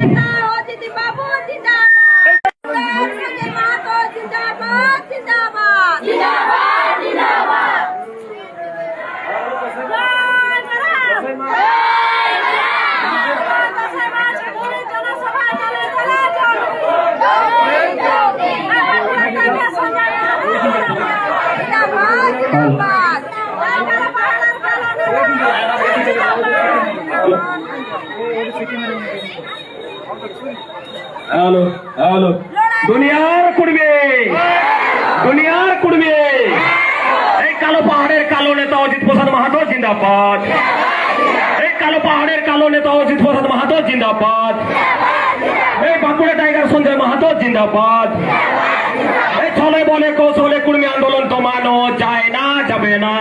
অতিথি বাবু জিন্দাবাদ, সঞ্জয় মাহাতো জিন্দাবাদ, জিন্দাবাদ, জিন্দাবাদ, জিন্দাবাদ। হ্যালো হ্যালো দুনিয়ার কুড়বে এই কালো পাহাড়ের কালো নেতা অজিত প্রসাদ মাহাতো জিন্দাবাদ। এই কালো পাহাড়ের কালো নেতা অজিত প্রসাদ মাহাতো জিন্দাবাদ। এই বাঁকুড়া টাইগার সঞ্জয় মাহাতো জিন্দাবাদ। এই ছলে বলে কৌশলে কুর্মী আন্দোলন দমানো যায় না, যাবে না।